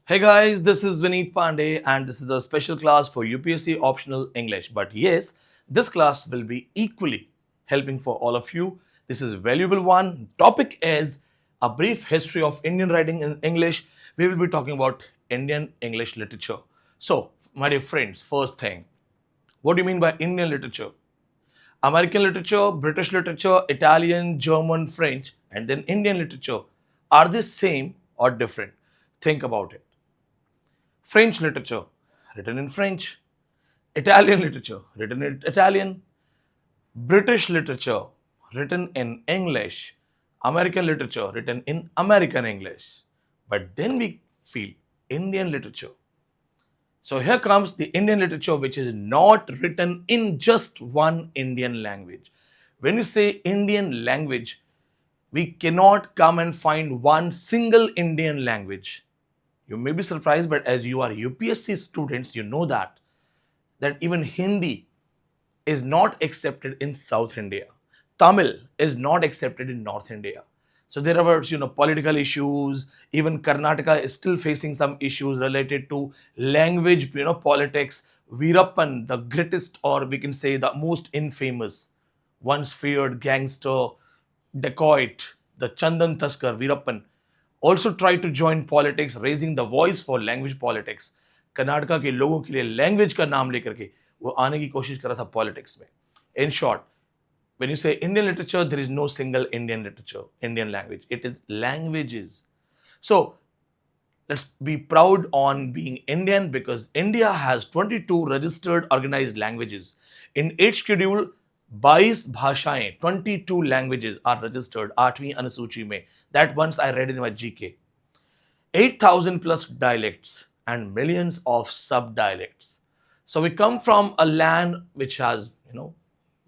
Hey guys, this is Vineet Pandey and this is a special class for UPSC optional English. But yes, this class will be equally helping for all of you. This is a valuable one. Topic is a brief history of Indian writing in English. We will be talking about Indian English literature. So, my dear friends, first thing, what do you mean by Indian literature? American literature, British literature, Italian, German, French, and then Indian literature. Are they same or different? Think about it. French literature, written in French. Italian literature, written in Italian. British literature, written in English. American literature, written in American English. But then we feel Indian literature. So here comes the Indian literature, which is not written in just one Indian language. When you say Indian language, we cannot come and find one single Indian language. You may be surprised, but as you are UPSC students, you know that even Hindi is not accepted in South India. Tamil is not accepted in North India. So there are political issues. Even Karnataka is still facing some issues related to language, politics. Veerappan, the greatest, or we can say the most infamous, once feared gangster, dacoit, the Chandan Taskar, Veerappan, also tried to join politics, raising the voice for language politics. Karnataka के लोगों के लिए language का नाम लेकर के वो आने की कोशिश कर रहा था पॉलिटिक्स में. In short, when you say Indian literature, there is no single Indian literature, Indian language. It is languages. So let's be proud on being Indian because India has 22 registered organized languages. In its schedule, 22 भाषाएं, 22 languages are registered 8वीं अनुसूची में. That once I read in my GK. 8,000 plus dialects and millions of sub-dialects. So we come from a land which has,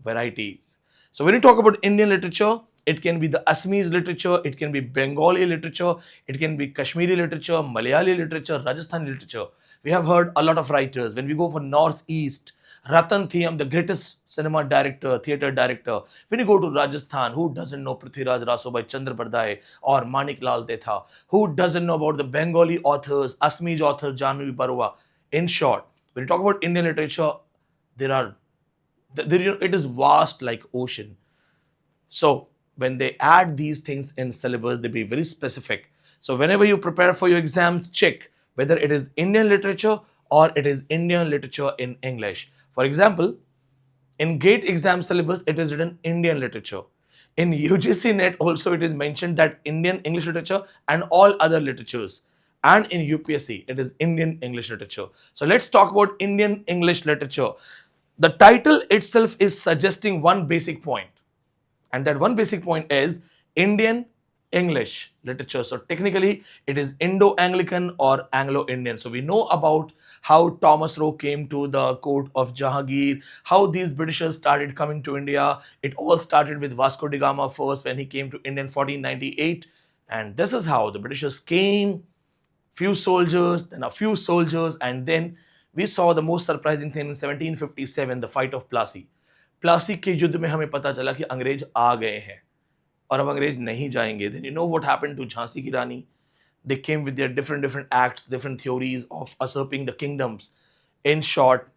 varieties. So when you talk about Indian literature, it can be the Assamese literature, it can be Bengali literature, it can be Kashmiri literature, Malayali literature, Rajasthani literature. We have heard a lot of writers. When we go for Northeast, Ratan Thiam, the greatest cinema director, theatre director. When you go to Rajasthan, who doesn't know Prithviraj Raso by Chandra Bardai or Manik Lal Detha? Who doesn't know about the Bengali authors, Assamese author Janvi Barua? In short, when you talk about Indian literature, it is vast like ocean. So when they add these things in syllabus, they be very specific. So whenever you prepare for your exam, check whether it is Indian literature or it is Indian literature in English. For example, in GATE exam syllabus, it is written Indian literature. In UGC net also it is mentioned that Indian English literature and all other literatures. And in UPSC, it is Indian English literature. So let's talk about Indian English literature. The title itself is suggesting one basic point. And that one basic point is Indian English literature. So technically, it is Indo-Anglican or Anglo-Indian. So we know about how Thomas Roe came to the court of Jahangir, how these Britishers started coming to India. It all started with Vasco da Gama first when he came to India in 1498. And this is how the Britishers came, few soldiers, then a few soldiers, and then we saw the most surprising thing in 1757, the fight of Plassey. Plassey के युद्ध में हमें पता चला कि अंग्रेज आ गए हैं और अब अंग्रेज नहीं जाएंगे. Then you know what happened to Jhansi ki Rani? They came with their different acts, different theories of usurping the kingdoms. In short,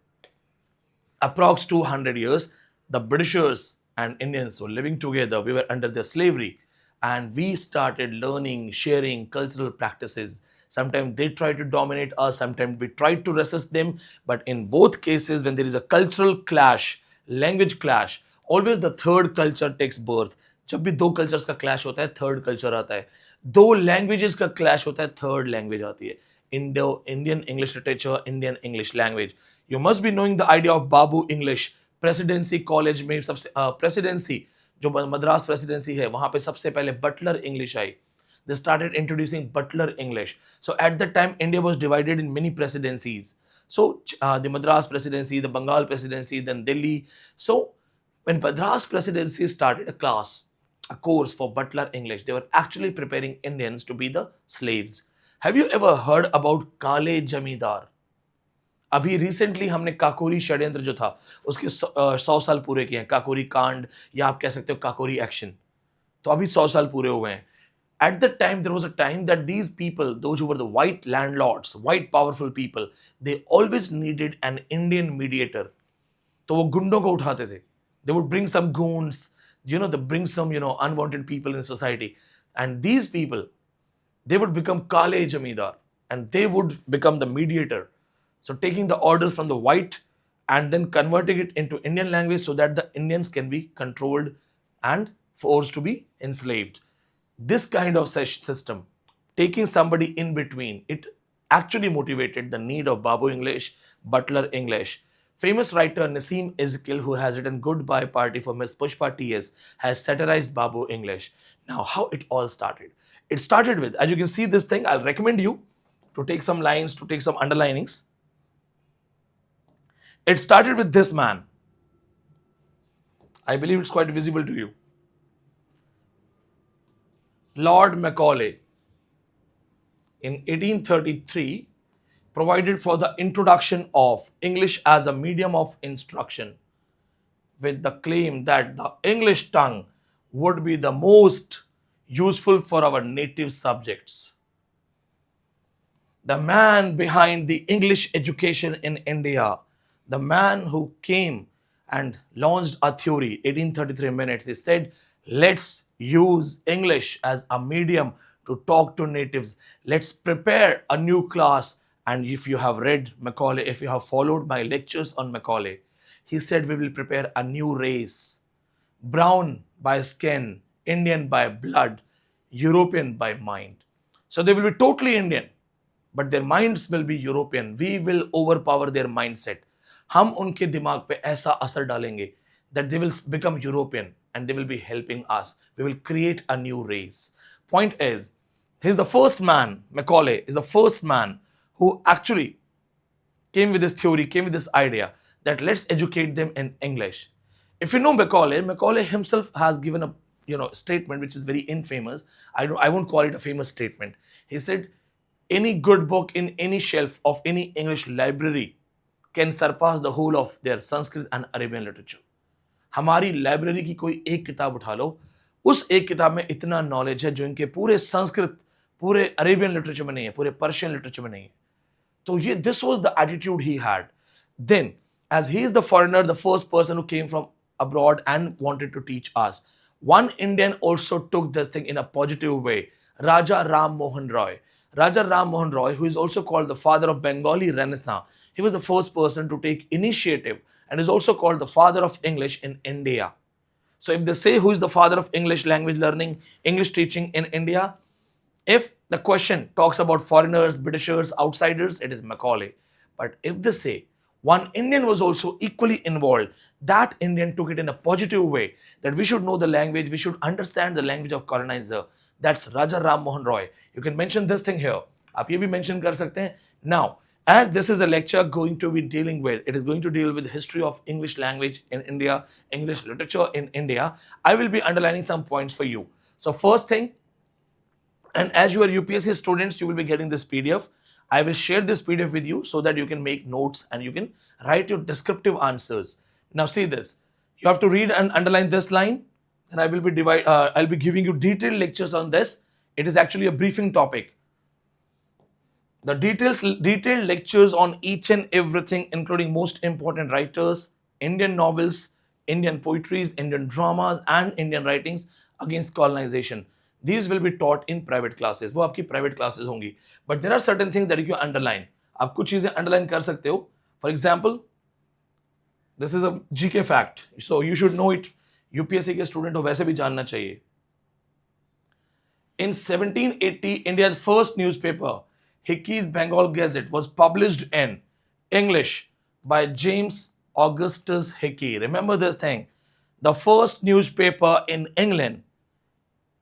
approx 200 years, the Britishers and Indians were living together. We were under their slavery, and we started learning, sharing cultural practices. Sometimes they tried to dominate us, sometimes we tried to resist them. But in both cases, when there is a cultural clash, language clash, always the third culture takes birth. जब भी दो cultures का clash होता है, third culture आता है. दो languages का clash होता है, third language आती है. Indian English literature, Indian English language. You must be knowing the idea of Babu English. Presidency college में सबसे presidency जो मद्रास presidency है वहाँ पे सबसे पहले Butler English I. They started introducing Butler English. So at that time, India was divided in many presidencies. So the Madras presidency, the Bengal presidency, then Delhi. So when Madras presidency started a course for Butler English, they were actually preparing Indians to be the slaves. Have you ever heard about Kale Jamidar? अभी recently हमने काकोरी षड्यंत्र जो था उसके 100 साल पूरे किए हैं. काकोरी कांड या आप कह सकते हो काकोरी एक्शन. तो अभी 100 साल पूरे हुए हैं. At the time, there was a time that these people, those who were the white landlords, white powerful people, they always needed an Indian mediator. तो वो गुंडों को उठाते थे. They would bring some goons, they bring some, unwanted people in society. And these people, they would become Kale Jamidar and they would become the mediator. So taking the orders from the white and then converting it into Indian language so that the Indians can be controlled and forced to be enslaved. This kind of system, taking somebody in between, it actually motivated the need of Babu English, Butler English. Famous writer Naseem Ezekiel, who has written Goodbye Party for Miss Pushpa T.S., has satirized Babu English. Now, how it all started? It started with, as you can see this thing, I'll recommend you to take some lines, to take some underlinings. It started with this man. I believe it's quite visible to you. Lord Macaulay, in 1833, provided for the introduction of English as a medium of instruction with the claim that the English tongue would be the most useful for our native subjects. The man behind the English education in India, the man who came and launched a theory, 1833 minutes, he said, let's use English as a medium to talk to natives. Let's prepare a new class. And if you have read Macaulay, if you have followed my lectures on Macaulay, he said we will prepare a new race. Brown by skin, Indian by blood, European by mind. So they will be totally Indian, but their minds will be European. We will overpower their mindset. हम उनके दिमाग पे ऐसा असर डालेंगे that they will become European and they will be helping us. We will create a new race. Point is, he's the first man, Macaulay is the first man who actually came with this theory, came with this idea that let's educate them in English. If you know Macaulay, Macaulay himself has given a statement which is very infamous. I won't call it a famous statement. He said, any good book in any shelf of any English library can surpass the whole of their Sanskrit and Arabian literature. हमारी library की कोई एक किताब उठा लो, उस एक किताब में इतना नॉलेज है जो इनके पूरे संस्कृत, पूरे अरेबियन लिटरेचर में नहीं है, पूरे पर्शियन लिटरेचर में नहीं है. तो ये this was the attitude he had. Then, as he is the foreigner, the first person who came from abroad and wanted to teach us, one Indian also took this thing in a positive way. Raja Ram Mohan Roy. Raja Ram Mohan Roy, who is also called the father of Bengali Renaissance, he was the first person to take initiative and is also called the father of English in India. So if they say who is the father of English language learning, English teaching in India, if the question talks about foreigners, Britishers, outsiders, it is Macaulay. But if they say one Indian was also equally involved, that Indian took it in a positive way, that we should know the language, we should understand the language of colonizer. That's Raja Ram Mohan Roy. You can mention this thing here. आप ये भी mention कर सकते हैं. Now, as this is a lecture going to be dealing with, it is going to deal with the history of English language in India, English literature in India, I will be underlining some points for you. So first thing, and as you are UPSC students, you will be getting this PDF. I will share this PDF with you so that you can make notes and you can write your descriptive answers. Now see this. You have to read and underline this line. Then I will be I'll be giving you detailed lectures on this. It is actually a briefing topic. The detailed lectures on each and everything, including most important writers, Indian novels, Indian poetries, Indian dramas, and Indian writings against colonization. These will be taught in private classes. वो आपकी private classes होंगी. But there are certain things that you can underline. आप कुछ चीजें underline कर सकते हो. For example, this is a GK fact. So you should know it. UPSC के student हो वैसे भी जानना चाहिए. In 1780, India's first newspaper, Hickey's Bengal Gazette, was published in English by James Augustus Hickey. Remember this thing. The first newspaper in England,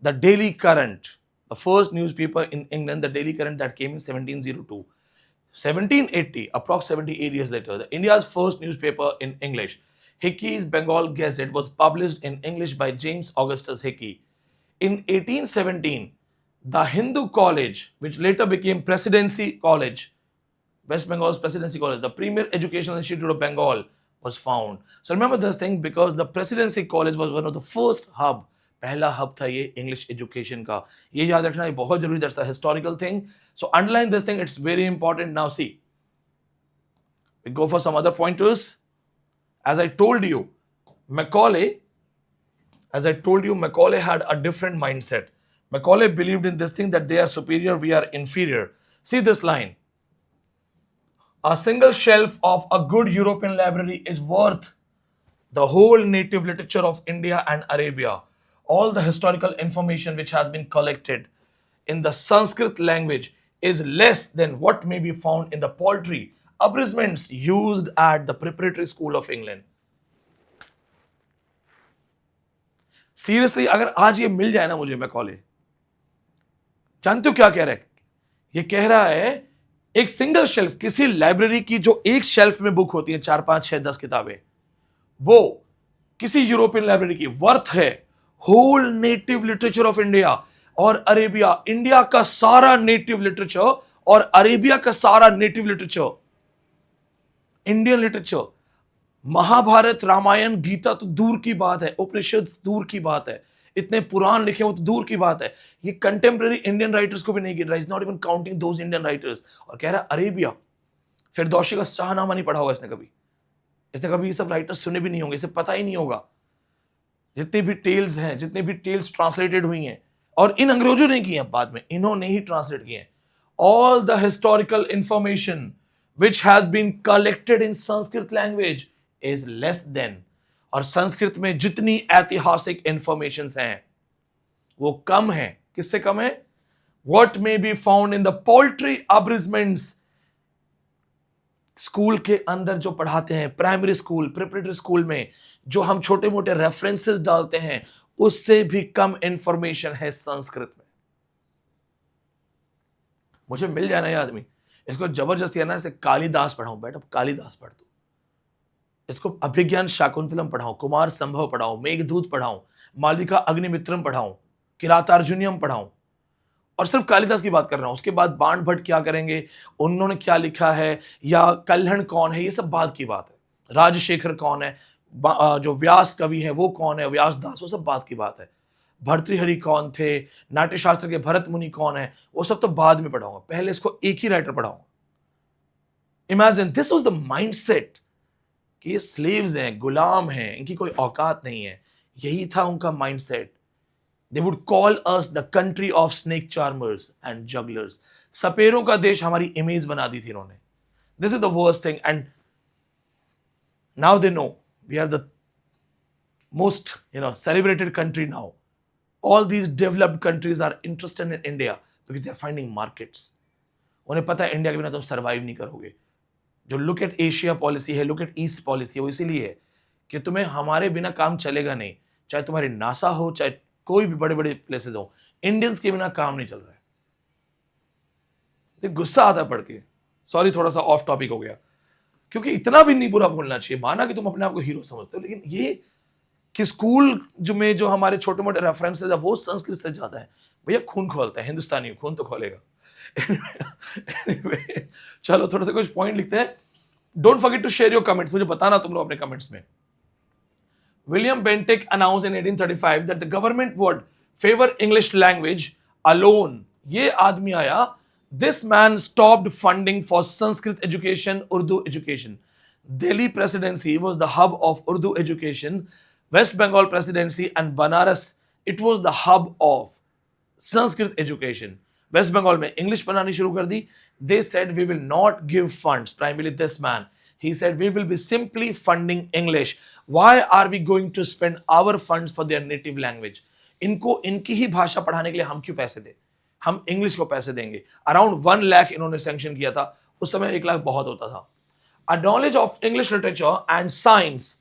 the Daily Current, the first newspaper in England, the Daily Current, that came in 1702. 1780, approximately 78 years later, India's first newspaper in English, Hickey's Bengal Gazette, was published in English by James Augustus Hickey. In 1817, the Hindu College, which later became Presidency College, West Bengal's Presidency College, the premier educational institute of Bengal, was found. So remember this thing, because the Presidency College was one of the first hub, पहला hub था ये English education का। ये याद रखना, ये बहुत जरूरी, that's the historical thing, so underline this thing, it's very important. Now see, we go for some other pointers. As I told you, Macaulay, as I told you, Macaulay had a different mindset. Macaulay believed in this thing that they are superior, we are inferior. See this line: a single shelf of a good European library is worth the whole native literature of India and Arabia. All the historical information which has been collected in the Sanskrit language is less than what may be found in the paltry abridgments used at the preparatory school of England. Seriously, अगर आज ये मिल जाए ना मुझे, Macaulay, जानते हो क्या कह रहा है? ये कह रहा है एक सिंगल शेल्फ, किसी लाइब्रेरी की जो एक शेल्फ में बुक होती है 4, 5, 6, 10 किताबें, वो किसी यूरोपियन लाइब्रेरी की वर्थ है whole native literature of India और अरेबिया। इंडिया का सारा नेटिव लिटरेचर और अरेबिया का सारा native literature, Indian literature, Mahabharata, Ramayana, Gita तो दूर की बात है, उपनिषद दूर की बात है, इतने पुराण लिखे हो तो दूर की बात है, ये कंटेम्प्रेरी इंडियन राइटर्स को भी नहीं गिन रहा, is not even counting those Indian writers. और कह रहा है अरेबिया, फिरदौसी का शाहनामा नहीं पढ़ा होगा इसने कभी, इसने कभी ये सब राइटर्स सुने भी नहीं होंगे, इसे पता ही नहीं होगा। जितने भी टेल्स हैं, जितने भी टेल्स ट्रांसलेटेड हुई हैं, और इन अंग्रेजों ने की हैं, बाद में इन्होंने ही ट्रांसलेट किए हैं, all the historical information which has been collected in Sanskrit language is less than, और संस्कृत में जितनी ऐतिहासिक इंफॉर्मेशन हैं वो कम है। किससे कम है? What may be found in the paltry abridgments, school के अंदर जो पढ़ाते हैं, प्राइमरी स्कूल, प्रिपरेटरी स्कूल में जो हम छोटे मोटे रेफरेंसेस डालते हैं, उससे भी कम इंफॉर्मेशन है संस्कृत में। मुझे मिल जाना ये आदमी, इसको जबरदस्ती है ना, इसे कालिदास पढ़ाऊं, बेटा कालिदास पढ़ दो, इसको अभिज्ञान शाकुंतलम पढ़ाऊं, कुमार संभव पढ़ाऊं, मेघदूत पढ़ाऊं, मालविका अग्निमित्रम पढ़ाऊं, किरातार्जुनियम पढ़ाऊं, और सिर्फ कालिदास की बात कर रहा हूं। उसके बाद बाण भट्ट क्या करेंगे, उन्होंने क्या लिखा है, या कल्हण कौन है, ये सब बाद की बात है। राजशेखर कौन है, जो व्यास कवि है वो कौन है, व्यास दास, वो सब बात की बात है। भर्तृहरि कौन थे, नाट्यशास्त्र के भरत मुनि कौन है, वो सब तो बाद में पढ़ाऊंगा, पहले इसको एक ही राइटर पढ़ाऊंगा। Imagine this was the mindset कि ये स्लेव्स हैं, गुलाम हैं, इनकी कोई औकात नहीं है। यही था उनका mindset. They would call us the country of snake charmers and jugglers. सपेरों का देश हमारी इमेज बना दी थी इन्होंने। This is the worst thing, and now they know we are the most celebrated country now. All these developed countries are interested in India because they are finding markets. उन्हें पता है इंडिया के बिना तुम सर्वाइव नहीं करोगे। जो look at Asia policy है, लुक एट ईस्ट पॉलिसी है, वो इसीलिए है कि तुम्हें हमारे बिना काम चलेगा नहीं। चाहे तुम्हारी नासा हो, चाहे कोई भी बड़े बड़े प्लेसेस हो, इंडियंस के बिना काम नहीं चल रहा है। गुस्सा आता है पढ़ के, सॉरी थोड़ा सा ऑफ टॉपिक हो गया, क्योंकि इतना भी नहीं बुरा बोलना चाहिए। माना कि तुम अपने आप को हीरो समझते हो, लेकिन ये कि स्कूल जो हमारे छोटे मोटे रेफरेंसेस है वो संस्कृत से ज्यादा है। भैया खून खोलता है, हिंदुस्तानी खून तो खोलेगा। anyway, चलो थोड़ा सा कुछ पॉइंट लिखते हैं। Don't forget to share your comments, मुझे बताना तुम लोग अपने कमेंट्स में। William Bentinck announced in 1835 that the government would favor English language alone. ये आदमी आया, this man stopped funding for Sanskrit education, Urdu education. Delhi presidency was the hub of Urdu education. West Bengal presidency and Banaras, it was the hub of Sanskrit education. West Bengal में English पढ़ानी शुरू कर दी। They said we will not give funds. Primarily this man, he said we will be simply funding English. Why are we going to spend our funds for their native language? इनको इनकी ही भाषा पढ़ाने के लिए हम क्यों पैसे दें? हम इंग्लिश को पैसे देंगे। अराउंड 1 लाख इन्होंने सैंक्शन किया था, उस समय 1 लाख बहुत होता था। A knowledge of English literature and science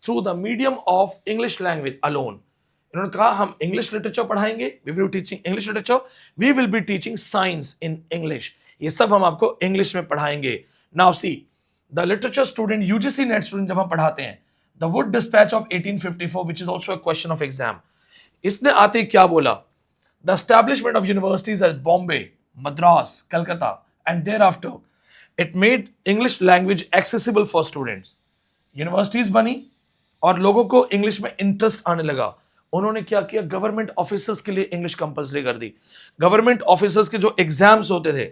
through the medium of English language alone. इन्होंने कहा हम इंग्लिश लिटरेचर पढ़ाएंगे, we will be teaching English literature, we will be teaching science in English. ये सब हम आपको इंग्लिश में पढ़ाएंगे। Now see, the literature student, UGC net student जब हम पढ़ाते हैं, the Wood Dispatch of 1854, which is also a question of exam. इसने आते क्या बोला? The establishment of universities at Bombay, Madras, Calcutta, and thereafter, it made English language accessible for students. Universities बनी और लोगों को इंग्लिश में इंटरेस्ट आने लगा। उन्होंने क्या किया, गवर्नमेंट ऑफिसर्स के लिए इंग्लिश कंपलसरी कर दी। गवर्नमेंट ऑफिसर्स के जो एग्जाम्स होते थे,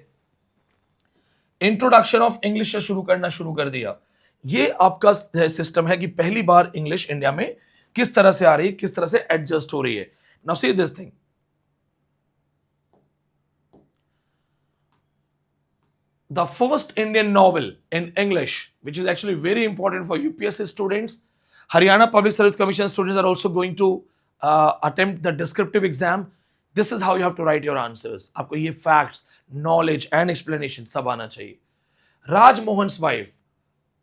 इंट्रोडक्शन ऑफ इंग्लिश से शुरू करना शुरू कर दिया। ये आपका सिस्टम है कि पहली बार इंग्लिश इंडिया में किस तरह से आ रही है, किस तरह से एडजस्ट हो रही है। Now see this thing, the first Indian novel in English, which is actually very important for UPSC students. Haryana Public Service Commission students are also going to attempt the descriptive exam. This is how you have to write your answers. आपको ये facts, knowledge and explanation सब आना चाहिए. Raj Mohan's wife.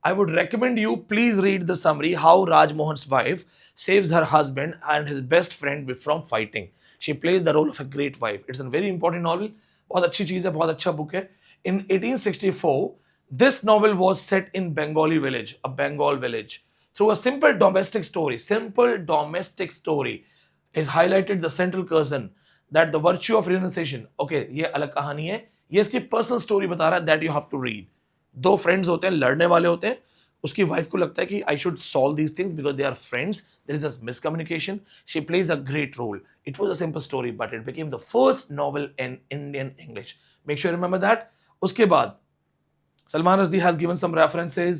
I would recommend you please read the summary how Raj Mohan's wife saves her husband and his best friend from fighting. She plays the role of a great wife. It's a very important novel. बहुत अच्छी चीज है, बहुत अच्छा book है. In 1864, this novel was set in Bengali village, a Bengal village. Through a simple domestic story, it highlighted the central concern that the virtue of renunciation. Okay, ये अलग कहानी है, ये इसकी personal story बता रहा है that you have to read. दो friends होते हैं, लड़ने वाले होते हैं, उसकी wife को लगता है कि I should solve these things because they are friends. There is a miscommunication. She plays a great role. It was a simple story, but it became the first novel in Indian English. Make sure you remember that. उसके बाद Salman Rushdie has given some references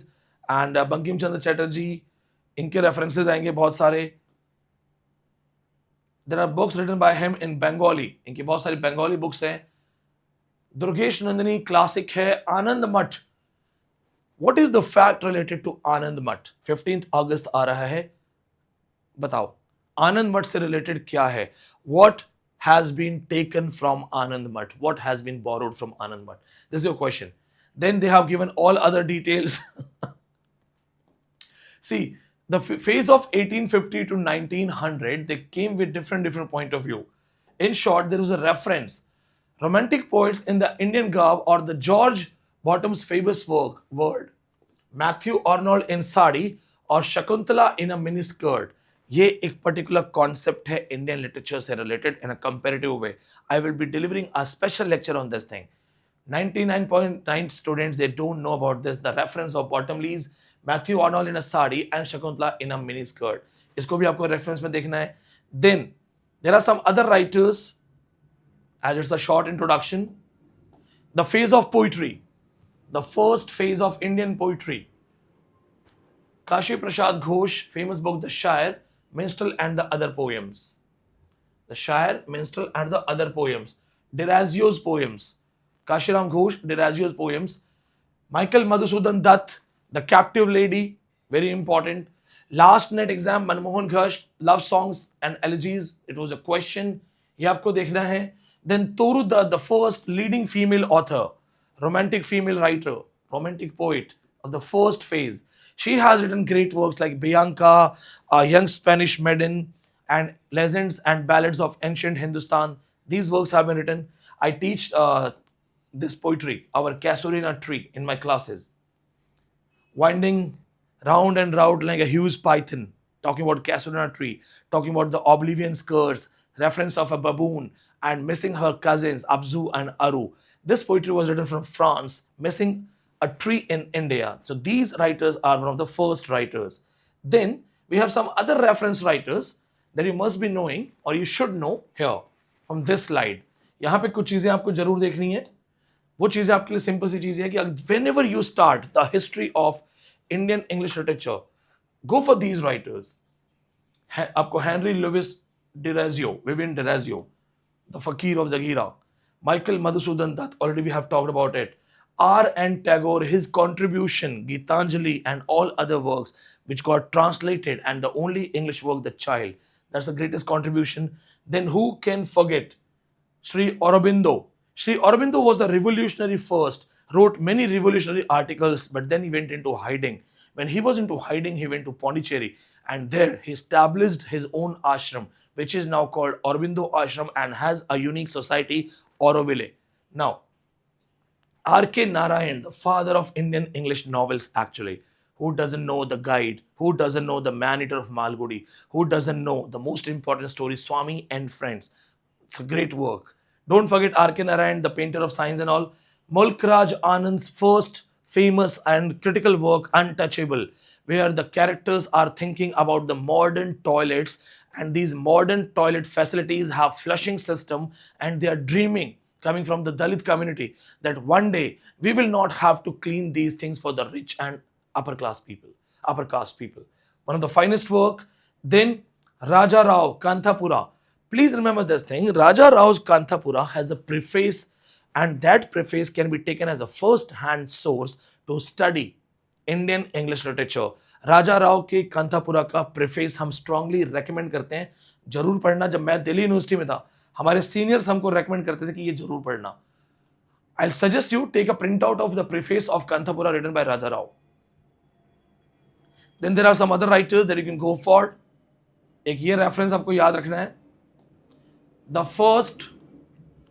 and Bankim Chandra Chatterjee, इनके references आएंगे बहुत सारे. There are books written by him in Bengali, इनकी बहुत सारी Bengali books हैं. दुर्गेश नंदिनी क्लासिक है. Anand Math, what is the fact related to Anand Math? 15 अगस्त आ रहा है, बताओ आनंद मठ से रिलेटेड क्या है? What has been taken from Anand Math? What has been borrowed from Anand Math? This is your question. Then they have given all other details. See, the phase of 1850 to 1900, they came with different point of view. In short, there is a reference. Romantic poets in the Indian garb or the George Bottom's famous word, Matthew Arnold in sari or Shakuntala in a miniskirt. ये एक particular concept है Indian literature से related in a comparative way. I will be delivering a special lecture on this thing. 99.9 students they don't know about this. The reference of Bottomley's, Matthew Arnold in a sari and Shakuntala in a miniskirt. इसको भी आपको reference में देखना है. Then there are some other writers as it's a short introduction. The phase of poetry, the first phase of Indian poetry. Kashi Prasad Ghosh, famous book The Shire, Minstrel and the Other Poems. The Shire, Minstrel and the Other Poems. Derasio's poems. Kashiram Ghosh, Derasio's poems. Michael Madhusudan Dutt, The Captive Lady, very important. Last net exam, Manmohan Ghosh, Love Songs and Elegies. It was a question. ये आपको देखना है. Then Toru Dutt, the first leading female author, romantic female writer, romantic poet of the first phase. She has written great works like Bianca, A Young Spanish Maiden, and Legends and Ballads of Ancient Hindustan. These works have been written. I teach this poetry, our Casuarina tree, in my classes. Winding round and round like a huge python, talking about Casuarina tree, talking about the Oblivion's curse, reference of a baboon, and missing her cousins, Abzu and Aru. This poetry was written from France, missing a tree in India. So these writers are one of the first writers. Then we have some other reference writers that you must be knowing or you should know here from this slide. यहाँ पे कुछ चीजें आपको जरूर देखनी है. वो चीजें आपके लिए सिंपल सी चीजें हैं कि whenever you start the history of Indian English literature, go for these writers. आपको Henry Louis Derasio, Vivian Derasio, the Fakir of Zagira, Michael Madhusudan Dutt, already we have talked about it. R.N. Tagore, his contribution, Gitanjali and all other works which got translated and the only English work, The Child. That's the greatest contribution. Then who can forget Sri Aurobindo? Sri Aurobindo was the revolutionary first, wrote many revolutionary articles, but then he went into hiding. When he was into hiding, he went to Pondicherry and there he established his own ashram, which is now called Aurobindo Ashram and has a unique society, Auroville. Now, R.K. Narayan, the father of Indian English novels actually. Who doesn't know The Guide? Who doesn't know The Man-Eater of Malgudi? Who doesn't know the most important story, Swami and Friends? It's a great work. Don't forget R.K. Narayan, the painter of science and all. Mulk Raj Anand's first famous and critical work, Untouchable, where the characters are thinking about the modern toilets and these modern toilet facilities have flushing system, and they are dreaming coming from the Dalit community that one day we will not have to clean these things for the rich and upper caste people. One of the finest work. Then Raja Rao Kanthapura. Please remember this thing. Raja Rao's Kanthapura has a preface, and that preface can be taken as a first-hand source to study Indian English literature. Raja Rao के कांथापुरा का preface हम strongly recommend करते हैं, जरूर पढ़ना. जब मैं Delhi university में था, हमारे सीनियर्स हमको रेकमेंड करते थे कि ये जरूर पढ़ना. I suggest you take a printout of the preface of Kanthapura written by Raja Rao. Then there are some other writers that you can go for. एक ये रेफरेंस आपको याद रखना है. The first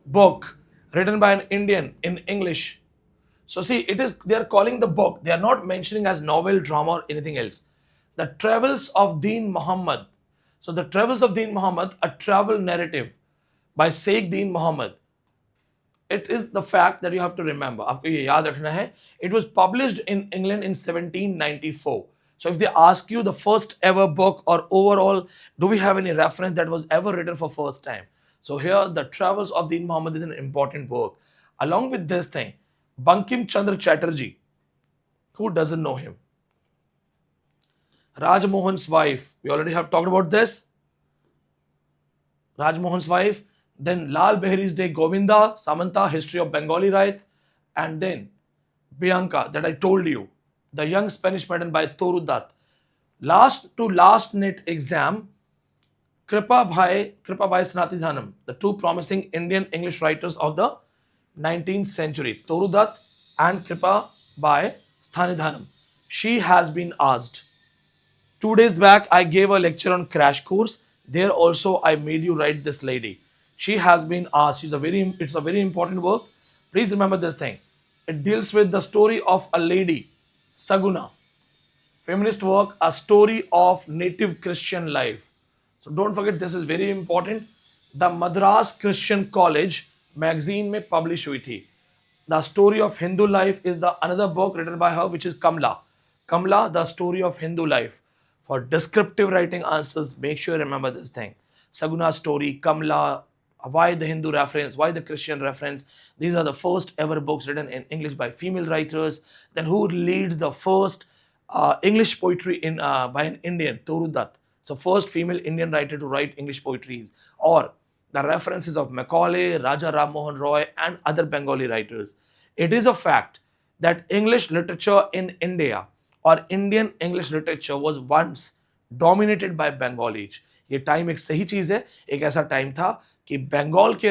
book written by an Indian in English. So see, they are calling the book, they are not mentioning as novel, drama or anything else. The Travels of Deen Muhammad. So the Travels of Deen Muhammad, a travel narrative by Sheikh Deen Muhammad. It is the fact that you have to remember. आपको ये याद रखना है. It was published in England in 1794. So if they ask you the first ever book or overall, do we have any reference that was ever written for first time? So here, the Travels of Deen Muhammad is an important book. Along with this thing, Bankim Chandra Chatterjee, who doesn't know him? Rajmohan's wife, we already have talked about this. Rajmohan's wife, then Lal Behri's Day Govinda, Samanta, History of Bengali Right, and then Bianca, that I told you, The Young Spanish Maiden by Toru Dutt. Last to last net exam, Kripa Bhai Sanatidhanam, the two promising Indian English writers of the 19th century, Toru Dutt and Kripa by Sthanidhanam. She has been asked. 2 days back, I gave a lecture on crash course. There also, I made you write this lady. She has been asked. It's a very important work. Please remember this thing. It deals with the story of a lady, Saguna. Feminist work, a story of native Christian life. So don't forget, this is very important. The Madras Christian College magazine में publish हुई थी. The story of Hindu life is the another book written by her which is Kamala the story of Hindu life. For descriptive writing answers, make sure remember this thing. Saguna story, Kamla, why the Hindu reference, why the Christian reference. These are the first ever books written in English by female writers. Then who leads the first English poetry by an Indian, Toru Dutt. So first female Indian writer to write English poetries. Or the references of Macaulay, Raja Ram Mohan Roy and other Bengali writers. It is a fact that English literature in India or Indian English literature was once dominated by Bengalis. ये time एक सही चीज है. एक ऐसा time था कि Bengali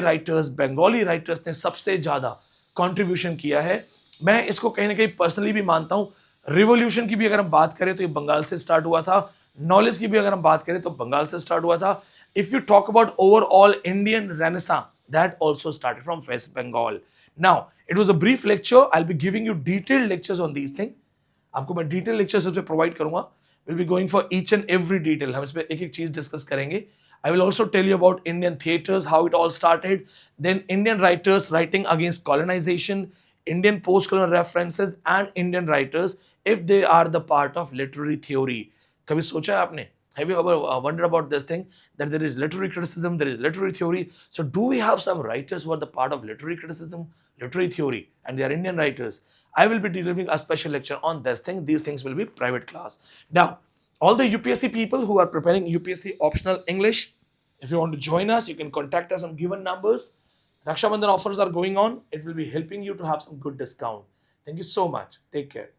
writers ने सबसे ज्यादा कंट्रीब्यूशन किया है. मैं इसको कहीं ना कहीं पर्सनली भी मानता हूँ. रिवॉल्यूशन की भी अगर हम बात करें तो ये बंगाल से स्टार्ट हुआ था. नॉलेज की भी अगर हम बात करें तो बंगाल से स्टार्ट हुआ था. If you talk about overall Indian Renaissance, that also started from West Bengal. Now, it was a brief lecture. I'll be giving you detailed lectures on these things. आपको मैं detailed lectures इसमें provide करूँगा. We'll be going for each and every detail. हम इसमें एक एक चीज discuss करेंगे. I will also tell you about Indian theatres, how it all started. Then Indian writers writing against colonization, Indian post-colonial references, and Indian writers if they are the part of literary theory. कभी सोचा है आपने? Have you ever wondered about this thing, that there is literary criticism, there is literary theory? So do we have some writers who are the part of literary criticism, literary theory, and they are Indian writers? I will be delivering a special lecture on this thing. These things will be private class. Now, all the UPSC people who are preparing UPSC optional English, if you want to join us, you can contact us on given numbers. Raksha Bandhan offers are going on. It will be helping you to have some good discount. Thank you so much. Take care.